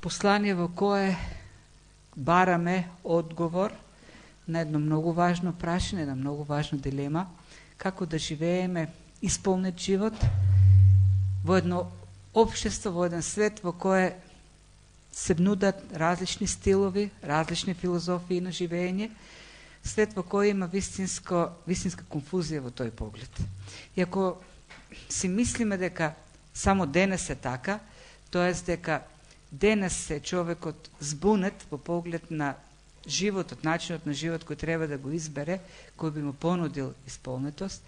послание во кое бараме одговор на едно многу важно прашање, една многу важна дилема, како да живееме исполнет живот во едно општество, во еден свет во кое се нудат различни стилови, различни филозофии на живење, свет во кој има вистинска конфузија во тој поглед. И ако си мислиме дека само денес е така, тоест дека денес е човекот збунет во поглед на животот, начинот на живот кој треба да го избере, кој би му понудил исполнетост,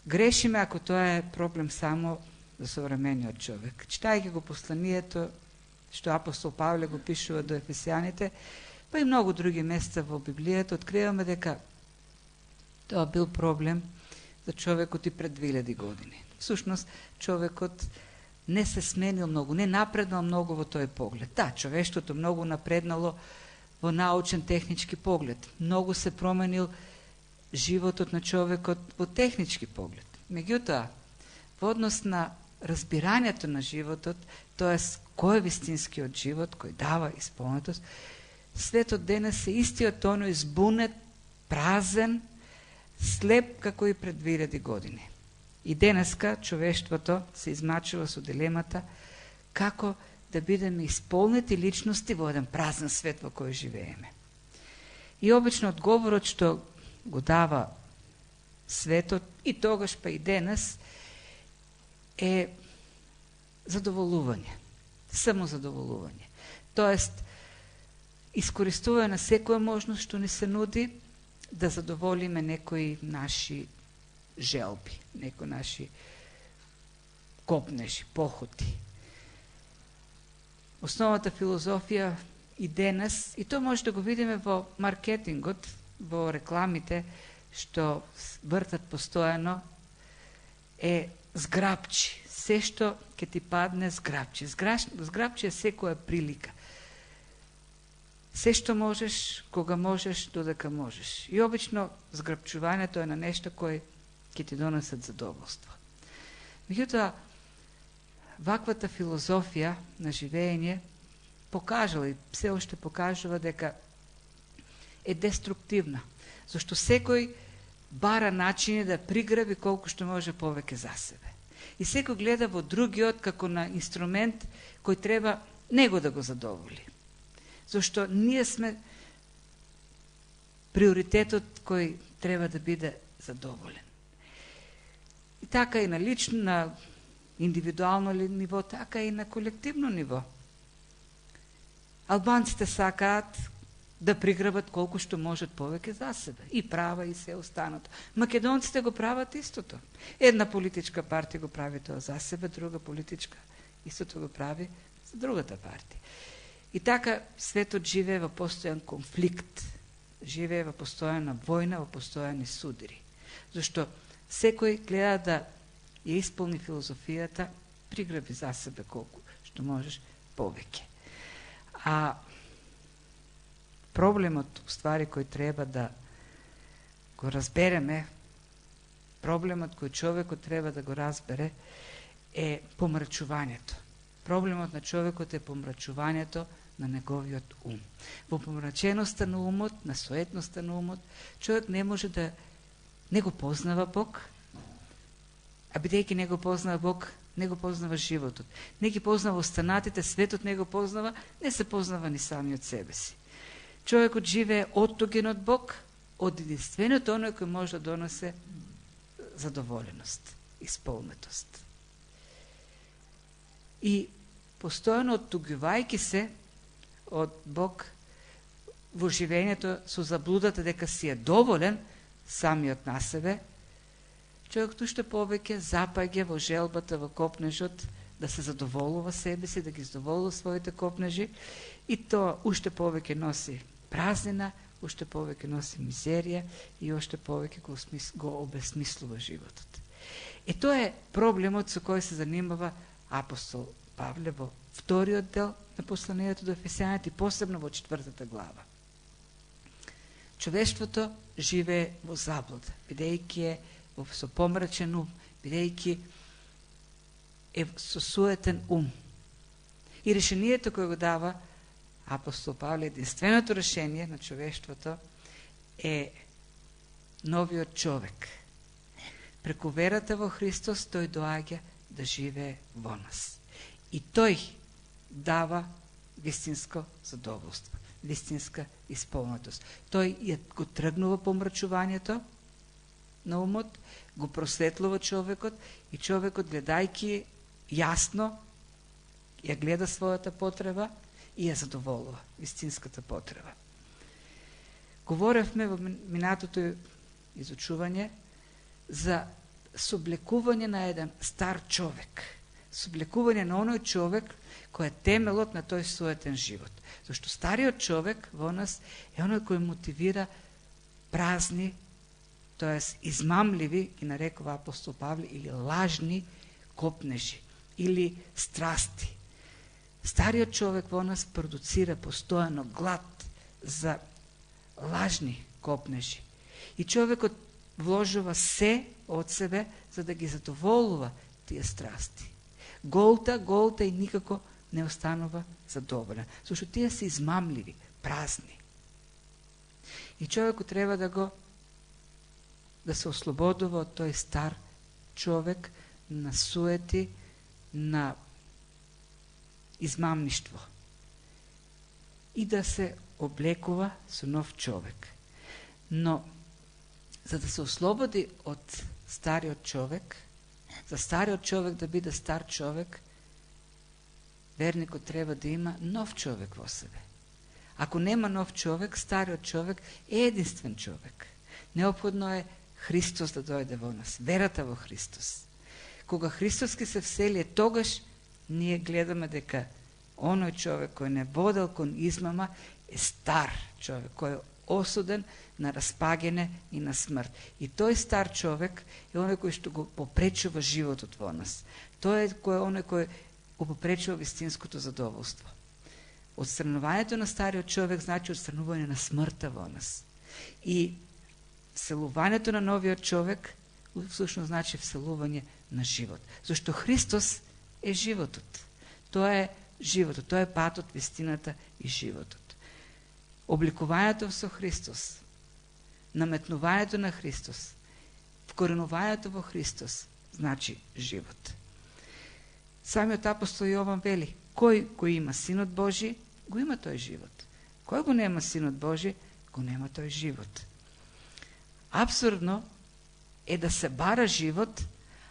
грешиме ако тоа е проблем само за современиот човек. Читајќи го посланието што апостол Павле го пишува до Ефесијаните, па и многу други места во Библијата, откриваме дека тоа бил проблем за човекот и пред 2000 години. Всушност, човекот не се сменил многу, не напреднал многу во тој поглед. Да, човештвото многу напреднало во научен технички поглед. Многу се променил животот на човекот во технички поглед. Меѓутоа, во однос на разбирањето на животот, тоест кој е вистинскиот живот, кој дава исполнетост, светот денес е истиот оној збунет, празен, слеп како и пред 2000 години. И денеска човештвото се измачува со дилемата како да бидеме исполнети личности во еден празен свет во кој живееме. И обично одговорот што го дава светот и тогаш па и денес е задоволување, само задоволување. Тоест, искористување на секоја можност што ни се нуди да задоволиме некои наши желби, некои наши копнежи, похоти. Основната филозофија и денес, и тоа може да го видиме во маркетингот, во рекламите, што вртат постојано, е зграбчи. Се што ќе ти падне зграбчи. Зграбчи е секоја прилика. Се што можеш, кога можеш, додека можеш. И обично зграбчувањето е на нешто кој ќе ти донесат задоволство. Меѓутоа, ваквата филозофија на живење покажала и се уште покажува дека е деструктивна, зашто секој бара начини да приграби колку што може повеќе за себе. И секој гледа во другиот како на инструмент кој треба него да го задоволи. Зашто ние сме приоритетот кој треба да биде задоволен. И така и на лично, на индивидуално ниво, така и на колективно ниво. Албанците сакаат да приграбат колку што можат повеќе за себе. И права, и се останато. Македонците го прават истото. Една политичка партија го прави тоа за себе, друга политичка истото го прави за другата партија. И така светот живее во постојан конфликт, живее во постојана војна, во постојани судири. Зашто секој гледа да ја исполни филозофијата, приграби за себе колку што можеш повеќе. А проблемот, уствари, кој треба да го разбереме, проблемот кој човекот треба да го разбере, е помрачувањето. Проблемот на човекот е помрачувањето на неговиот ум. Во помраченоста на умот, на соетноста на умот, човек не може да не го познава Бог, а бидејќи не го познава Бог, не го познава животот. Не ги познава останатите, светот не го познава, не се познава ни самиот себе си. Човекот живее оттуген од Бог, од единственото оној кој може да доносе задоволеност, исполнетост. И постојано оттугувајќи се од Бог во живењето со заблудата дека си е доволен самиот на себе, човекот уште повеќе запаѓа во желбата, во копнежот, да се задоволува себе си, да ги задоволува своите копнежи, и тоа уште повеќе носи празнина, уште повеќе носи мизерија и уште повеќе го обесмислува животот. И тоа е проблемот со кој се занимава апостол Павле во вториот дел на посланието до Ефесијаните и посебно во 4 глава. Човештвото живее во заблуда, бидејќи е со помрачен ум, бидејќи е со суетен ум. И решението кое го дава апостол Павле, единственото решение на човештвото е новиот човек. Преку верата во Христос тој доаѓа да живее во нас. И тој дава вистинско задоволство, вистинска исполнетост. Тој го тргнува помрачувањето на умот, го просветлува човекот и човекот, гледајќи јасно, ја гледа својата потреба и ја задоволува, вистинската потреба. Говоревме во минатото изучување за соблекување на еден стар човек, соблекување на оној човек кој е темелот на тој суетен живот. Зашто стариот човек во нас е оној кој мотивира празни, тоест измамливи, ги нарекува апостол Павле, или лажни копнежи, или страсти. Стариот човек во нас продуцира постојано глад за лажни копнежи. И човекот вложува се од себе за да ги задоволува тие страсти. Голта и никако не останува задоволен. Зашто тие се измамливи, празни. И човекот треба да се ослободува од тој стар човек на суети, на измамништво. И да се облекува со нов човек. Но, за да се ослободи од стариот човек, за стариот човек да биде стар човек, верникот треба да има нов човек во себе. Ако нема нов човек, стариот човек е единствен човек. Неопходно е Христос да дојде во нас, верата во Христос. Кога Христос ке се всели, тогаш ние гледаме дека оној човек кој не водел кон измама е стар човек, кој е осуден на распаѓање и на смрт. И тој стар човек е оној кој што го попречува животот во нас. Тој е оној кој го попречува вистинското задоволство. Отстранувањето на стариот човек значи отстранување на смртта во нас. И вселувањето на новиот човек всушност значи вселување на живот. Зашто Христос е животот. Тоа е животот, тоа е патот, вистината и животот. Обликувањето со Христос, наметнувањето на Христос, вкоренувањето во Христос значи живот. Самиот апостол Јован вели, кој има Синот Божи, го има тој живот. Кој го нема Синот Божи, го нема тој живот. Апсурдно е да се бара живот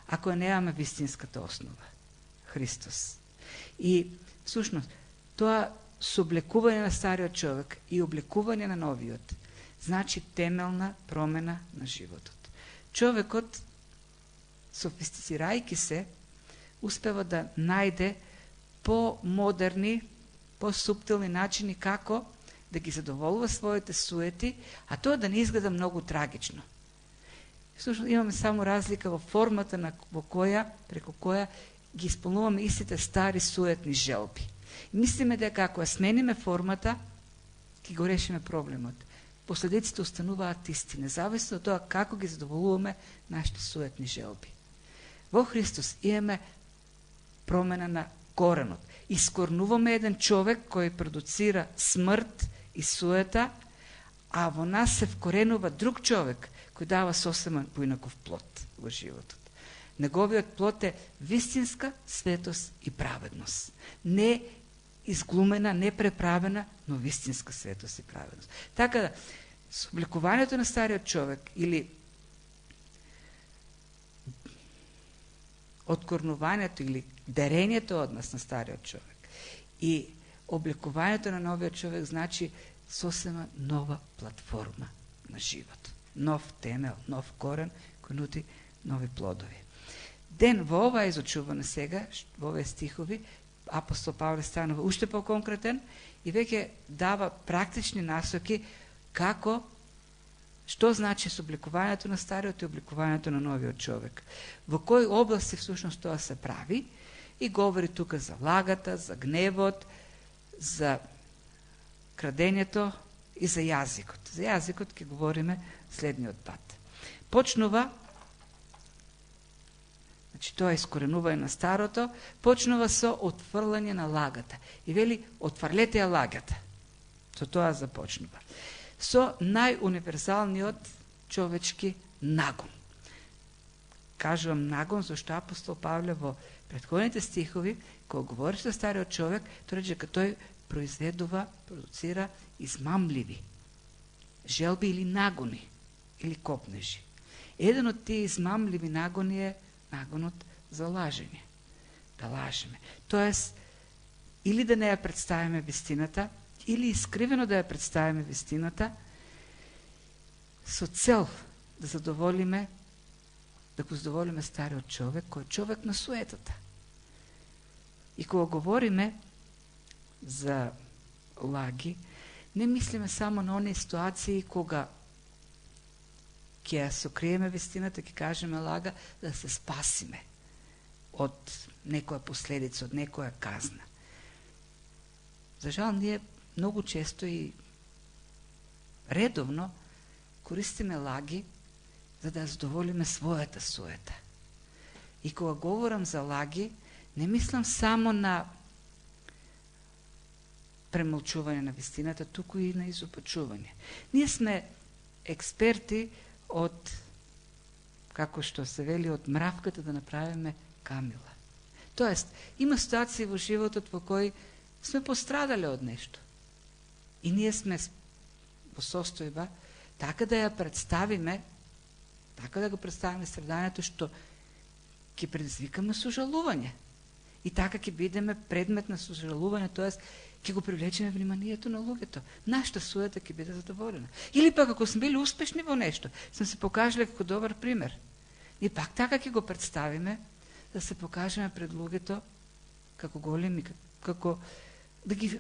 ако немаме вистинската основа, Христос. И всушност тоа соблекување на стариот човек и облекување на новиот значи темелна промена на животот. Човекот, софистицирајќи се, успева да најде по-модерни, по-суптилни начини како да ги задоволува своите суети, а тоа да не изгледа многу трагично. Всушност имаме само разлика во формата преку која ги исполнуваме истите стари суетни желби. Мислиме дека ако ја смениме формата, ќе го решиме проблемот. Последиците остануваат исти, независно од тоа како ги задоволуваме нашите суетни желби. Во Христос имаме промена на коренот. Искорнуваме еден човек кој продуцира смрт и суета, а во нас се вкоренува друг човек кој дава сосема поинаков плод во животот. Неговиот плод е вистинска светост и праведност. Не изглумена, не преправена, но вистинска светост и праведност. Така да, с обликувањето на стариот човек или откорнувањето или дарењето од нас на стариот човек и обликувањето на новиот човек значи сосема нова платформа на живот. Нов темел, нов корен кој нуди нови плодови. Ден во ова изучуване сега, во овие стихови, апостол Павле станува уште по-конкретен и веќе дава практични насоки како, што значи собликувањето на стариот и обликувањето на новиот човек. Во кои области всушност тоа се прави и говори тука за лагата, за гневот, за крадењето и за јазикот. За јазикот ќе говориме следниот пат. Почнува Значи тоа е искоренување на старото, почнува со отфрлање на лагата. И вели, отфрлете ја лагата. Со тоа започнува. Со најуниверзалниот човечки нагон. Кажувам нагон, зашто апостол Павле во претходните стихови, кога говори за стариот човек, тој рече дека тој продуцира измамливи желби или нагони, или копнежи. Еден од тие измамливи нагони е нагонот за лажење. Да лажеме. Тоест, или да не ја представиме вистината, или искривено да ја представиме вистината, со цел да задоволиме, да го задоволиме стариот човек, кој е човек на суетата. И кога говориме за лаги, не мислиме само на оние ситуации кога ќе ја сокриеме вистината, ќе кажеме лага, да се спасиме од некоја последица, од некоја казна. За жал, ние многу често и редовно користиме лаги за да задоволиме својата суета. И кога говорам за лаги, не мислам само на премолчување на вистината, туку и на изопачување. Ние сме експерти од, како што се вели, од мравката да направиме камила. Тоест, има ситуации во животот во кои сме пострадале од нешто. И ние сме во состојба така да ја представиме, така да го представиме страдањето, што ќе предизвикаме сожалување. И така ќе бидеме предмет на сожалување, тоест ќе го привлечеме вниманието на луѓето. Нашата суета ќе биде задоволена. Или пак ако сме били успешни во нешто, сме се покажале како добар пример. И пак така ќе го представиме, да се покажеме пред луѓето како големи, како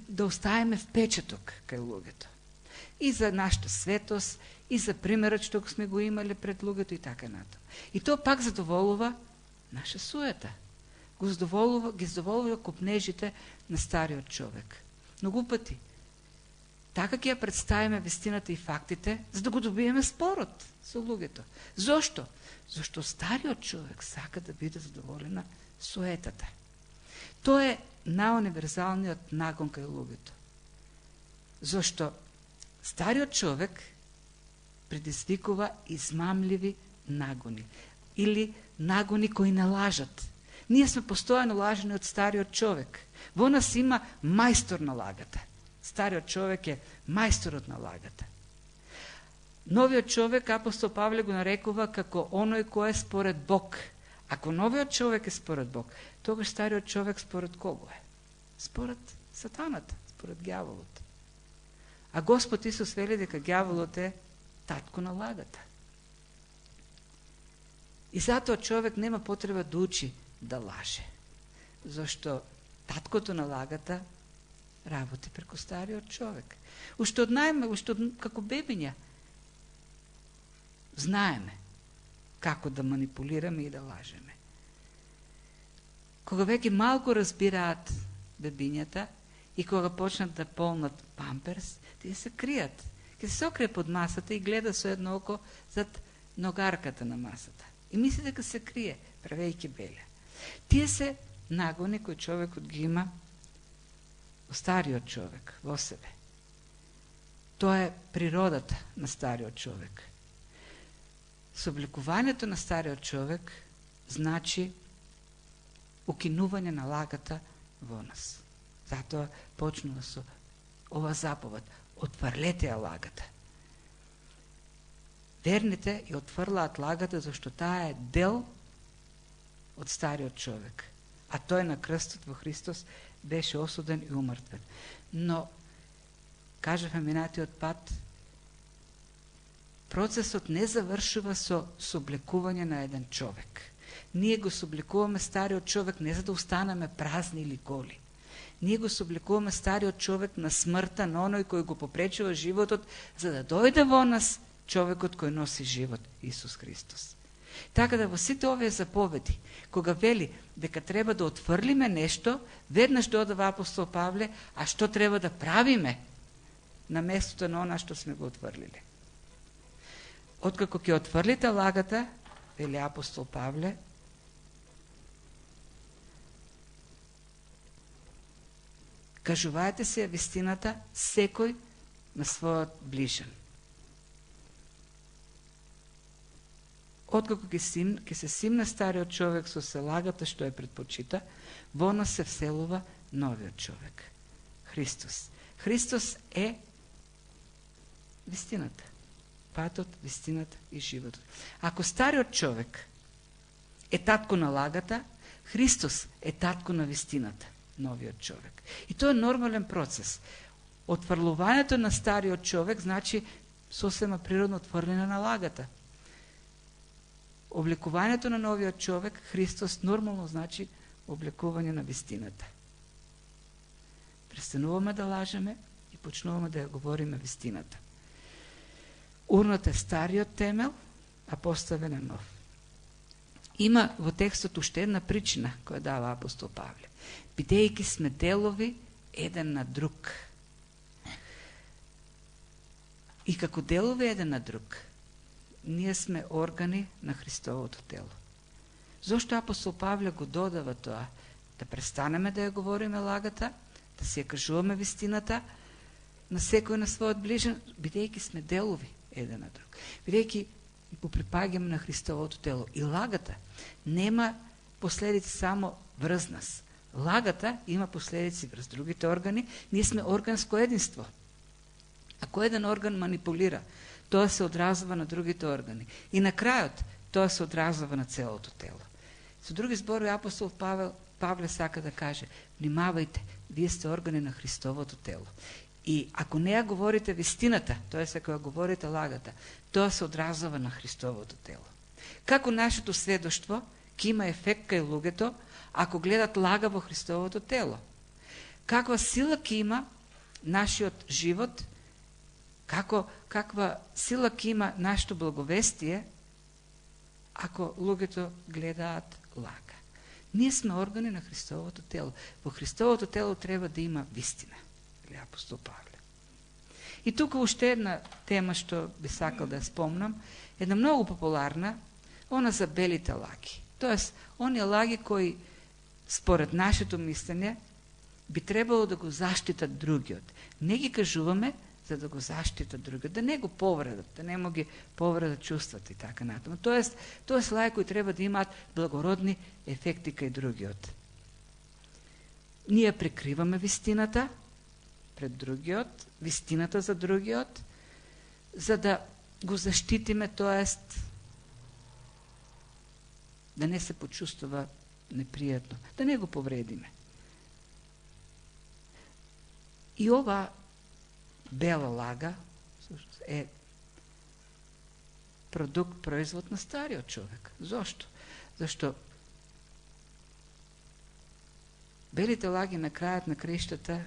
да оставиме впечаток кај луѓето. И за нашата светост, и за примерот што сме го имале пред луѓето и така натаму. И тоа пак задоволува наша суета. Ги задоволува копнежите на стариот човек. Многу пати. Така ќе ја представиме вистината и фактите, за да го добиеме спорот со луѓето. Зошто? Зошто стариот човек сака да биде задоволена суетата. Тоа е најуниверзалниот нагон кај луѓето. Зошто стариот човек предизвикува измамливи нагони или нагони кои не лажат. Ние сме постојано лажени од стариот човек. Во нас има мајстор на лагата. Стариот човек е мајсторот на лагата. Новиот човек, апостол Павле го нарекува како оној кој е според Бог. Ако новиот човек е според Бог, тогаш стариот човек според кого е? Според сатаната, според ѓаволот. А Господ Исус вели дека ѓаволот е татко на лагата. И затоа човек нема потреба да учи да лаже. Зашто таткото на лагата работи преку стариот човек. Уште како бебиња знаеме како да манипулираме и да лажеме. Кога веќе малку разбираат бебињата и кога почнат да полнат памперс, тие се кријат. Ке се окрие под масата и гледа со едно око зад ногарката на масата. И мисли дека се крие, правејќи беле. Тие се нагони кои човекот ги има во стариот човек, во себе. Тоа е природата на стариот човек. Собликувањето на стариот човек значи укинување на лагата во нас. Затоа почнува со ова заповед: отврлете ја лагата. Верните ја отврлаат лагата, зашто таа е дел од стариот човек. А тој на крстот во Христос беше осуден и умртвен. Но, кажавме минатиот пат, процесот не завршува со соблекување на еден човек. Ние го соблекуваме стариот човек не за да останеме празни или голи. Ние го соблекуваме стариот човек на смртта на оној кој го попречува животот, за да дојде во нас човекот кој носи живот, Исус Христос. Така да во сите овие заповеди, кога вели дека треба да отврлиме нешто, веднаш додава апостол Павле, а што треба да правиме на местото на она што сме го отврлиле. Откако ќе отврлите лагата, вели апостол Павле, Кажувајте се вистината секој на својот ближен. Откако ќе се симне стариот човек со лагата што ја предпочита, во нас се вселува новиот човек. Христос. Христос е вистината. Патот, вистината и животот. Ако стариот човек е татко на лагата, Христос е татко на вистината, новиот човек. И тоа е нормален процес. Отфрлувањето на стариот човек значи сосема природно отфрлање на лагата. Облекувањето на новиот човек, Христос, нормално значи облекување на вистината. Престануваме да лажеме и почнуваме да ја говориме вистината. Урнат е стариот темел, а поставен е нов. Има во текстот уште една причина која дава апостол Павле. Бидејќи сме делови еден на друг. И како делови еден на друг, ние сме органи на Христовото тело. Зошто апостол Павле го додава тоа? Да престанеме да ја говориме лагата, да си ја кажуваме вистината на секој на својот ближен, бидејќи сме делови еден на друг. Бидејќи го припаѓаме на Христовото тело. И лагата нема последици само врз нас. Лагата има последици врз другите органи. Ние сме органско единство. Ако еден орган манипулира, тоа се одразува на другите органи. И на крајот тоа се одразува на целото тело. Со други зборови, апостол Павле сака да каже: внимавајте, вие сте органи на Христовото тело. И ако не ја говорите вистината, тоест ако ја говорите лагата, тоа се одразува на Христовото тело. Како нашето сведоштво ќе има ефект кај луѓето ако гледат лага во Христовото тело? Каква сила ќе има нашиот живот? Каква сила ќе има нашето благовестие ако луѓето гледаат лага? Ние сме органи на Христовото тело. Во Христовото тело треба да има вистина. Апостол Павле. И тука уште една тема што би сакал да ја спомнам, една многу популарна, она за белите лаги. Тоест, оние лаги кои според нашето мислење би требало да го заштитат другиот. Не ги кажуваме за да го заштитат другиот, да не го повредат, да не му ги повредат чувствата и така натаму. Тоест, тоа се лаги кои треба да имаат благородни ефекти кај другиот. Ние прикриваме вистината пред другиот, вистината за другиот, за да го заштитиме, тоест да не се почувствува непријатно, да не го повредиме. И ова бела лага е продукт, производ на стариот човек. Зошто? Зашто белите лаги на крајот на краиштата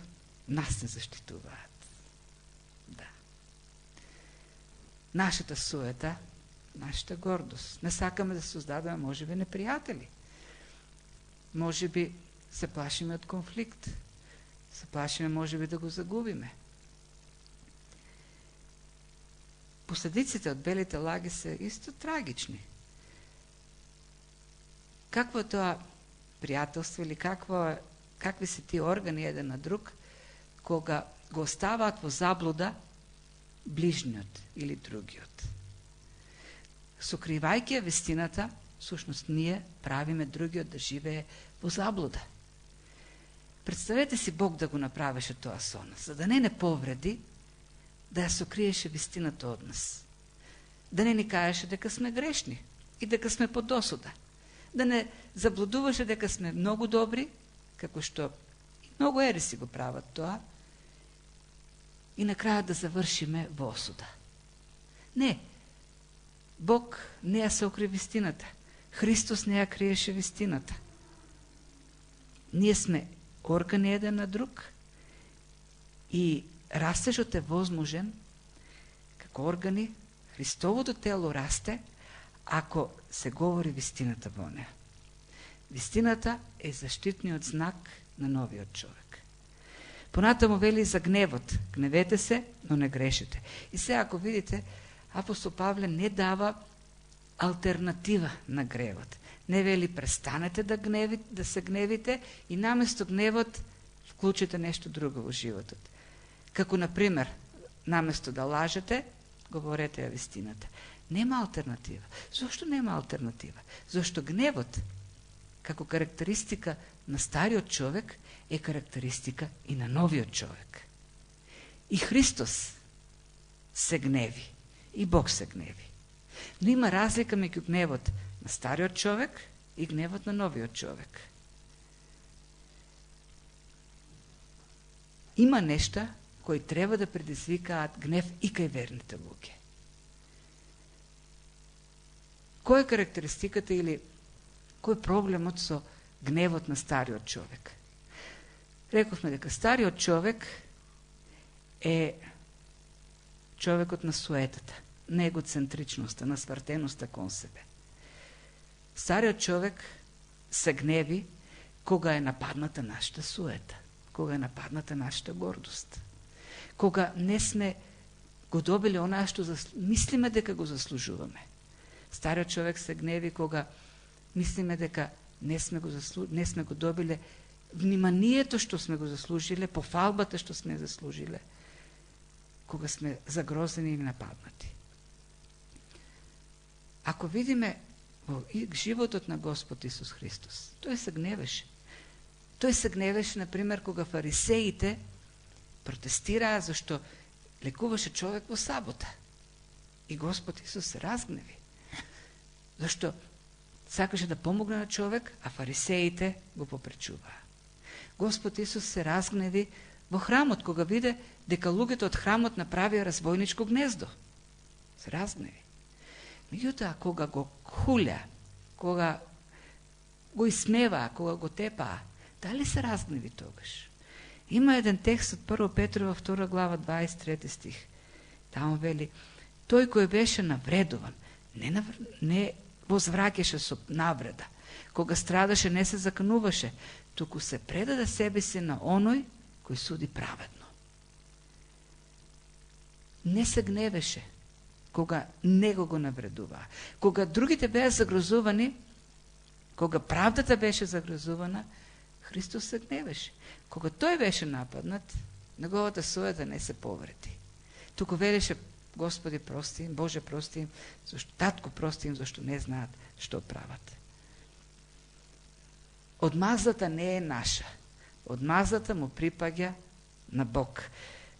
нас не заштитуваат. Да. Нашата суета, нашата гордост. Не сакаме да создадеме, може би, непријатели. Може би се плашиме од конфликт. Се плашиме, може би, да го загубиме. Последиците од белите лаги се исто трагични. Какво е тоа пријателство или какви се тие органи еден на друг, кога го оставаат во заблуда ближниот или другиот. Сокривајќи ја вистината, всушност ние правиме другиот да живее во заблуда. Представете си Бог да го направеше тоа со нас, за да не повреди, да ја сокриеше вистината од нас. Да не ни кажеше дека сме грешни и дека сме под досуда. Да не заблудуваше дека сме многу добри, како што многу ереси го прават тоа, и на крајот да завршиме во осуда. Не, Бог не ја сокри вистината. Христос не ја криеше вистината. Ние сме органи еден на друг и растежот е возможен како органи, Христовото тело расте ако се говори вистината во неа. Вистината е заштитниот знак на новиот човек. Понатаму вели за гневот. Гневете се, но не грешете. И сега, ако видите, апостол Павле не дава алтернатива на гневот. Не вели престанете да се гневите и наместо гневот вклучите нещо друго во животот. Како, например, наместо да лажете, говорете ја вистината. Нема алтернатива. Зошто нема алтернатива? Зошто гневот, како карактеристика на стариот човек, е карактеристика и на новиот човек. И Христос се гневи. И Бог се гневи. Но има разлика меѓу гневот на стариот човек и гневот на новиот човек. Има нешта кои треба да предизвикаат гнев и кај верните луѓе. Кој е карактеристиката или кој е проблемот со гневот на стариот човек? Рековме дека стариот човек е човекот на суетата, на егоцентричноста, на свртеноста кон себе. Стариот човек се гневи кога е нападната нашата суета, кога е нападната нашата гордост, кога не сме го добили онаа што мислиме дека го заслужуваме. Стариот човек се гневи кога мислиме дека не сме го добиле вниманието што сме го заслужиле, пофалбата што сме заслужиле, кога сме загрозени или нападнати. Ако видиме во животот на Господ Исус Христос, тој се гневеше. Тој се гневеше, например, кога фарисеите протестираа зашто лекуваше човек во сабота. И Господ Исус се разгневи. Зашто сакаше да помогне на човек, а фарисеите го попречуваа. Господ Исус се разгневи во храмот, кога виде дека луѓето од храмот направија разбойничко гнездо. Се разгневи. Меѓутоа, кога го хуля, кога го исмеваа, кога го тепаа, дали се разгневи тогаш? Има еден текст од 1 Петрова 2 глава 23 стих. Таму вели: тој кој беше навредуван, не возвраќаше со навреда. Кога страдаше, не се закануваше, туку се предаде себе си на оној кој суди праведно. Не се гневеше кога него го навредуваа. Кога другите беа загрозувани, кога правдата беше загрозувана, Христос се гневеше. Кога тој беше нападнат, неговата суета не се повреди. Туку велеше: Господи, прости им, Боже, прости им, зашто татко прости им, зашто не знаат што прават. Одмаздата не е наша. Одмаздата му припаѓа на Бог.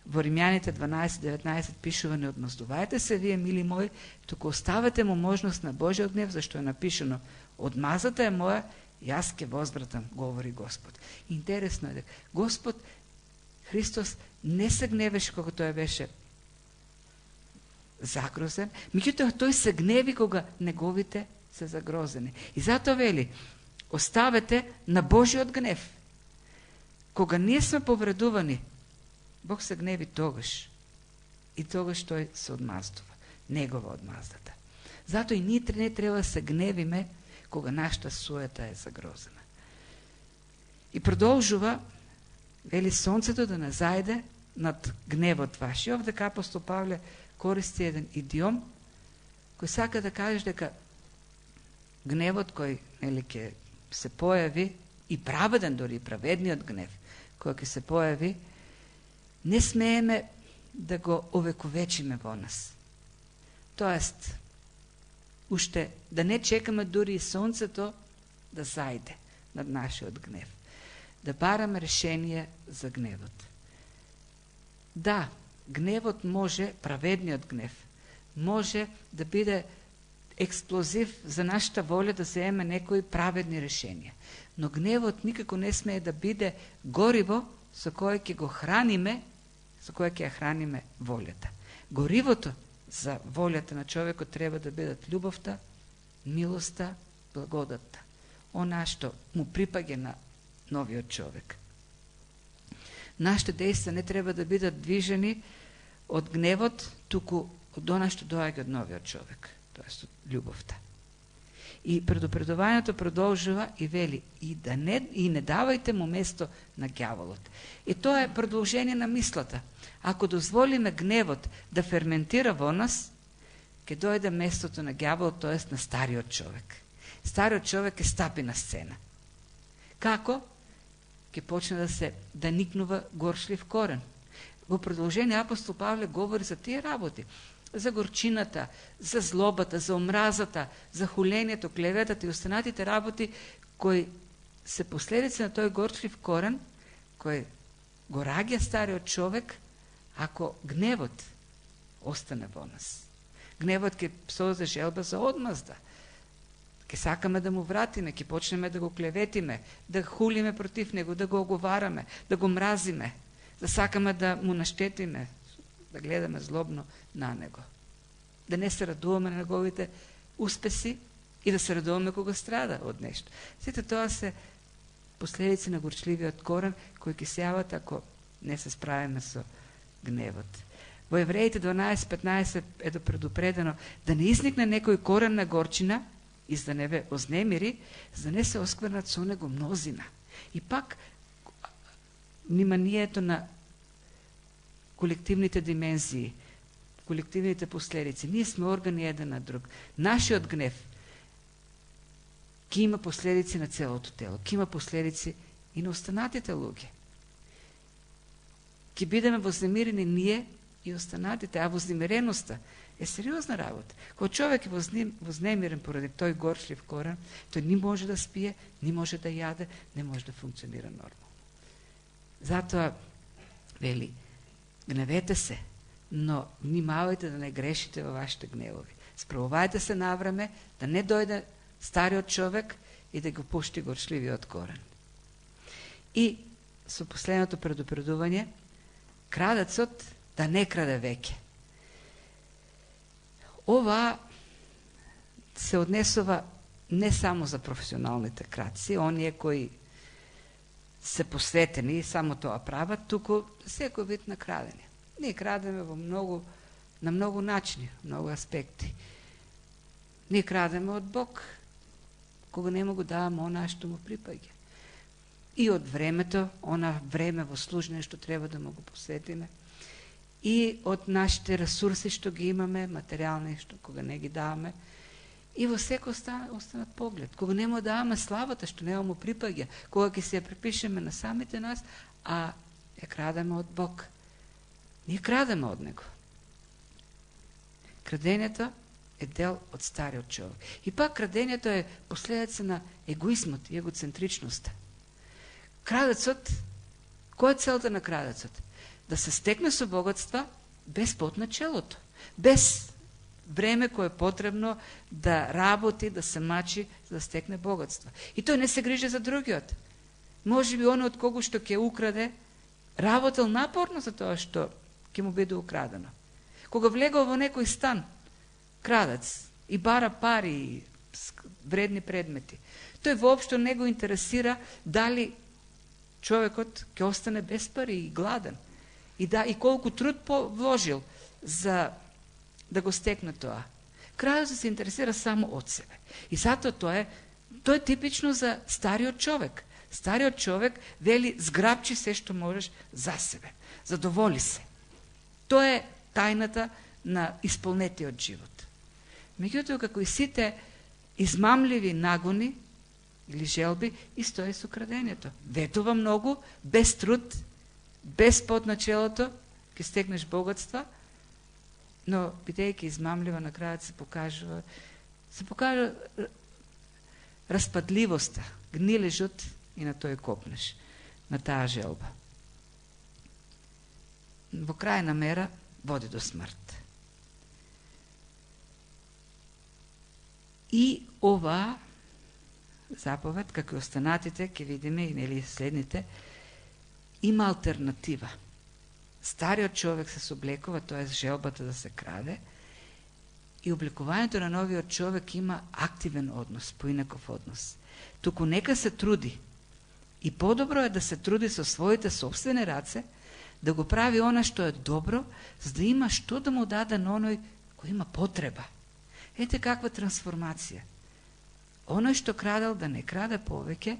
Во Римјаните 12:19 пишува: не одмаздувајте се вие, мили мои, туку оставете му можност на Божиот гнев, зашто е напишано: одмаздата е моја, јас ќе возвратам, говори Господ. Интересно е дека Господ Христос не се гневеше кога тој беше загрозен, меѓутоа тој се гневи кога неговите се загрозени. И затоа вели: оставете на Божиот гнев. Кога ние сме повредувани, Бог се гневи тогаш. И тогаш тој се одмаздува. Негова одмаздата. Затоа и ние не треба да се гневиме кога нашата суета е загрозена. И продолжува, вели: сонцето да не зајде над гневот ваш. И овде апостол Павле користи еден идиом кој сака да каже дека гневот кој ќе се појави, и праведен, дори и праведниот гнев кој ќе се појави, не смееме да го овековечиме во нас. Тоест, уште да не чекаме дури и сонцето да зајде над нашиот гнев. Да бараме решение за гневот. Да, гневот може, праведниот гнев, може да биде експлозив за нашата воля да земеме некои праведни решенија. Но гневот никако не смее да биде гориво со кое ќе го храниме, со кое ќе ја храниме волјата. Горивото за волјата на човекот треба да бидат љубовта, милоста, благодатта. Она што му припаѓа на новиот човек. Нашите дејства не треба да бидат движени од гневот, туку од она што доаѓа од новиот човек, тоест од љубовта. И предупредувањето продолжува и вели: и не давајте му место на ѓаволот. И тоа е продолжение на мислата. Ако дозволиме гневот да ферментира во нас, ќе дојде местото на ѓаволот, тоест на стариот човек. Стариот човек е стапи на сцена. Како? ќе почне да никнува горшлив корен. Во продолжение апостол Павле говори за тие работи, за горчината, за злобата, за омразата, за хулењето, клеветата и останатите работи кои се последици на тој горчлив корен, кој го раѓа стариот човек, ако гневот остане во нас. Гневот ќе создаде желба за одмазда. Ќе сакаме да му вратиме, ќе почнеме да го клеветиме, да хулиме против него, да го оговараме, да го мразиме, да сакаме да му наштетиме, да гледаме злобно на него. Да не се радуваме на неговите успеси и да се радуваме кога страда од нешто. Сите тоа се последици на горчливиот корен кои ќе сејават ако не се справиме со гневот. Во Евреите 12:15 е предупредено да не изникне некој корен на горчина и за да не ве ознемири, за да не се осквернат со него мнозина. И пак вниманието на колективните димензии, колективните последици. Ние сме органи еден на друг. Нашиот гнев ќе има последици на целото тело, ќе има последици и на останатите луѓе. Ќе бидеме вознемирени ние и останатите, а вознемиреноста е сериозна работа. Кога човек е вознемирен поради тој горчлив корен, тој не може да спие, не може да јаде, не може да функционира нормално. Затоа вели, гневете се, но внимавајте да не грешите во вашите гневови. Справувајте се навреме, да не дојде стариот човек и да го пушти горчливиот корен. И со последното предупредување, крадецот да не краде веќе. Ова се однесува не само за професионалните крадци, оние кои се посветени и само тоа прават, туку секој вид на крадење. Ние крадеме на многу начини, многу аспекти. Ние крадеме од Бог, кога не му го даваме она што му припаѓа. И од времето, она време во служење што треба да му го посветиме. И од нашите ресурси што ги имаме, материјални што кога не ги даваме. И во секој останат поглед. Кога не му даваме славата што не му припаѓа, кога ќе се ја припишеме на самите нас, а ја крадеме од Бог. Ние крадеме од него. Крадењето е дел од стариот човек. И пак крадењето е последица на егоизмот и егоцентричноста. Крадецот, која е целта на крадецот? Да се стекне со богатства без пот на челото, без време кое е потребно да работи, да се мачи, за да стекне богатства. И тој не се грижи за другиот. Може би оно од кого што ќе украде, работел напорно за тоа што ќе му биде украдено. Кога влегол во некој стан, крадец, и бара пари, и вредни предмети, тој воопшто не го интересира дали човекот ќе остане без пари и гладен. И колку труд вложил за да го стекне тоа. Крадецот се интересира само од себе. И затоа тоа е типично за стариот човек. Стариот човек вели зграбчи се што можеш за себе. Задоволи се. Тоа е тајната на исполнетиот живот. Меѓутоа, како и сите измамливи нагони или желби, исто е со крадењето. Ветува многу, без труд, без пот на челото, ќе стекнеш богатства, но бидејќи измамлива на крајот се покажува распадливоста, гнилежот и на тој копнеш, на таа желба. Во крајна мера води до смрт. И ова заповед, како и останатите, ќе видиме и нели следните, има алтернатива. Стариот човек се соблекува, тоа е желбата да се краде, и облекувањето на новиот човек има активен однос, поинаков однос. Туку нека се труди. И подобро е да се труди со своите собствени раце, да го прави она што е добро, за да има што да му даде на оној кој има потреба. Ете каква трансформација. Оној што крадел да не краде повеќе,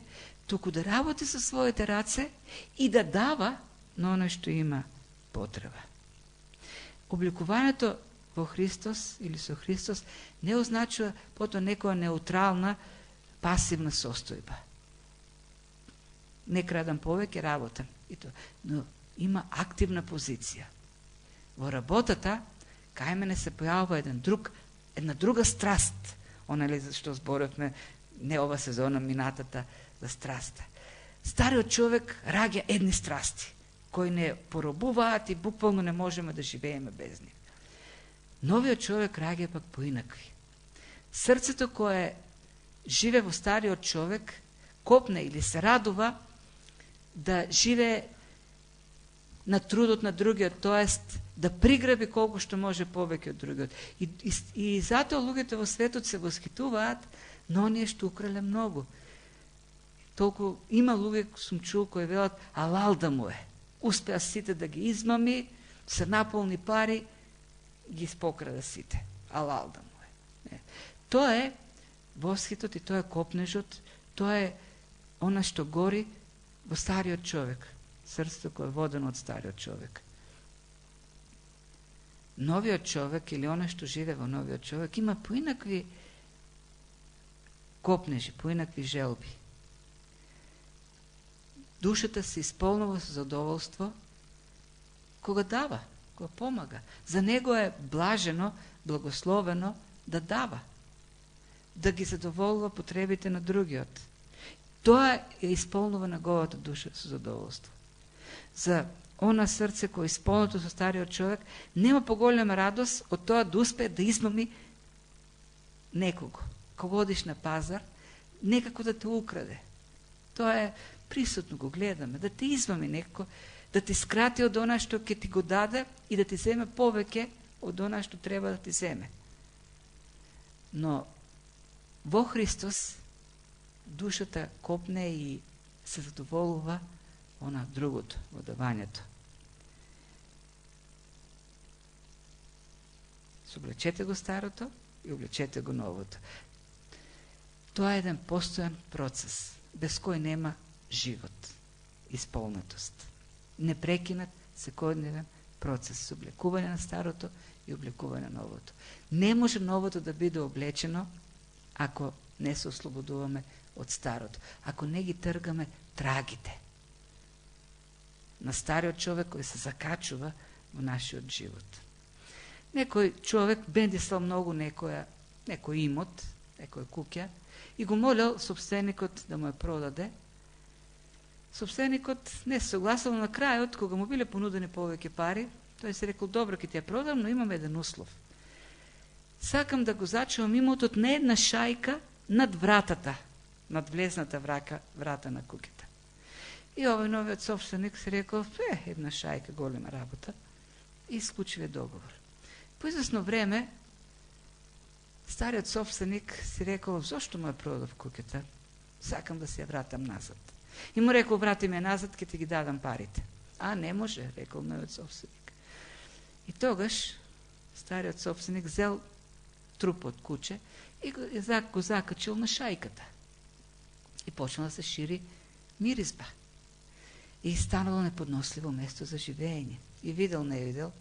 туку да работи со своите раце и да дава на оној што има потреба. Обликувањето во Христос или со Христос не означува потоа некоја неутрална, пасивна состојба. крадам повеќе, работам. И то. Но има активна позиција. Во работата, кај мене се појавува една друга страст. Она ли што зборевме, не ова сезона, минатата, за страста. Стариот човек раѓа едни страсти, кои не поробуваат и буквално не можеме да живееме без нив. Новиот човек раѓа пак поинакви. Срцето кое живе во стариот човек, копне или се радува да живее на трудот на другиот, тоест да приграби колку што може повеќе од другиот. И затоа луѓето во светот се восхитуваат на оние што украле многу. Толку има луѓе, сум чул, кои велат, алал да му е. Успеа сите да ги измами, се наполни пари, ги спокрада сите. Алал да му е. Тоа е восхитот и тоа е копнежот, тоа е она што гори во стариот човек. Срцето кој е водено од стариот човек. Новиот човек или она што живе во новиот човек има поинакви копнежи, поинакви желби. Душата се исполнува со задоволство кога дава, кога помага. За него е блажено, благословено да дава, да ги задоволува потребите на другиот. Тоа е исполнува неговата душа со задоволство. За она срце кој е исполнето со стариот човек нема поголема радост од тоа да успее да измами некого. Кога одиш на пазар, некако да те украде. Тоа е присутно, го гледаме, да те измами некако, да ти скрати од она што ќе ти го даде и да ти земе повеќе од она што треба да ти земе. Но во Христос душата копне и се задоволува она другото, во давањето. Соблечете го старото и облечете го новото. Тоа е еден постојан процес, без кој нема живот, исполнетост. Непрекинат секојдневен процес, облекување на старото и облекување на новото. Не може новото да биде облечено ако не се ослободуваме од старото, ако не ги тргаме трагите на стариот човек кој се закачува во нашиот живот. Некој човек бендисал многу некој имот, некој куќа и го молел собственикот да му ја продаде. Собственикот не се согласил, на крајот, кога му биле понудени повеќе пари, тој се рекол, добро, ќе ти ја продам, но имам еден услов. Сакам да го зачувам имотот на една шајка над вратата, над влезната врата на куќата. И овој новиот собственик се рекол, една шајка, голема работа, и исклучиве договор. По известно време, стариот собственик си рекол, зошто му ја продав куќата? Сакам да се ја вратам назад. И му рекол, врати ме назад, ќе ти ги дадам парите. А, не може, рекол новиот собственик. И тогаш стариот собственик зел труп од куче и го закачил на шајката. И почнала да се шири миризба. И станало неподносливо место за живење. И видел, не видел,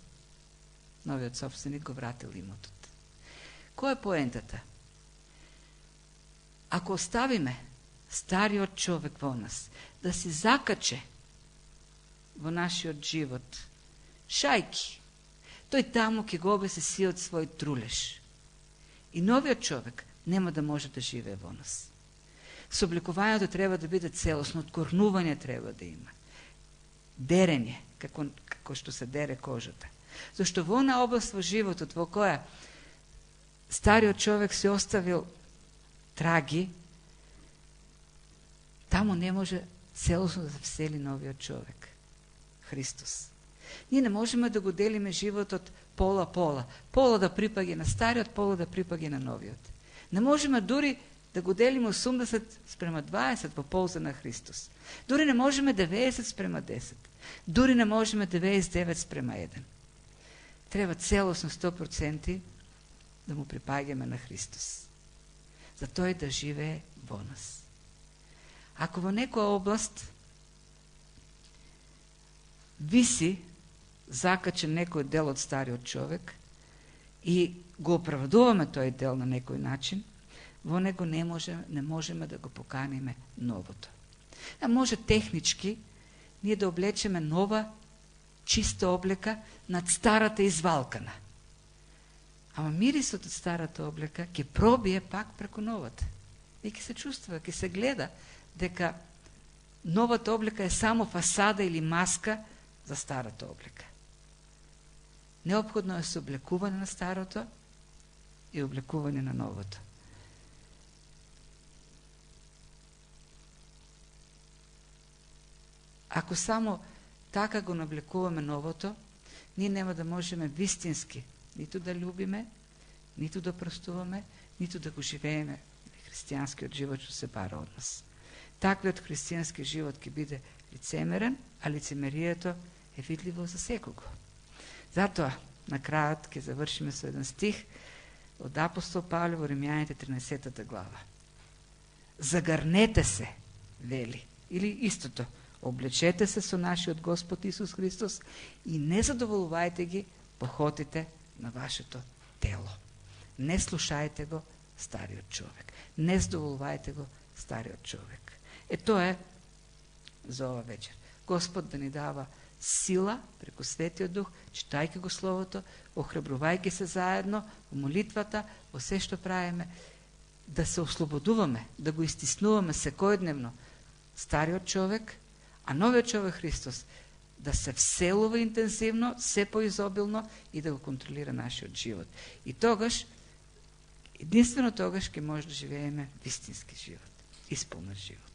новиот собственик го вратил имотот. Која е поентата? Ако оставиме стариот човек во нас да се закаче во нашиот живот шајки, тој таму ќе го обесе сиот свој трулеш. И новиот човек нема да може да живее во нас. Собликувањето треба да биде целосно, откорнување треба да има. Дерење, како што се дере кожата. Зашто во она област во животот во која стариот човек се оставил траги, таму не може целосно да се всели новиот човек, Христос. Ние не можеме да го делиме животот пола-пола. Пола да припаѓа на стариот, пола да припаѓа на новиот. Не можеме дури да го делиме 80:20 во полза на Христос. Дури не можеме 90:10. Дури не можеме 99:1. Треба целосно 100% да му припаѓаме на Христос. За тој да живее во нас. Ако во некоја област виси закачен некој дел од стариот човек и го оправдуваме тој дел на некој начин, во него не можеме да го поканиме новото. А може технички ние да облечеме нова, чиста облека над старата извалкана. Ама мирисот от старата облека ќе пробие пак преку новата. И ќе се чувства, ќе се гледа дека новата облека е само фасада или маска за старата облека. Необходно е се облекуване на старото и облекуване на новото. Ако само така го наблекуваме новото, ние нема да можеме вистински нито да любиме, нито да простуваме, нито да го живееме. Християнскиот живот што се бара од нас. Таквиот християнски живот ќе биде лицемерен, а лицемерието е видливо за секого. Затоа, на крајот ќе завршиме со еден стих од апостол Павле во Римјаните 13 глава. Загарнете се, вели, или истото, облечете се со нашиот Господ Исус Христос и не задоволувајте ги похотите на вашето тело. Не слушајте го стариот човек. Не задоволувајте го стариот човек. Тоа е за ова вечер. Господ да ни дава сила преку Светиот Дух, читајќи го Словото, охрабрувајќи се заедно во молитвата, во се што правиме, да се ослободуваме, да го истиснуваме секојдневно стариот човек, а новиот човек Христос да се вселува интензивно, се поизобилно и да го контролира нашиот живот. И тогаш, единствено тогаш ќе може да живееме вистински живот, исполнет живот.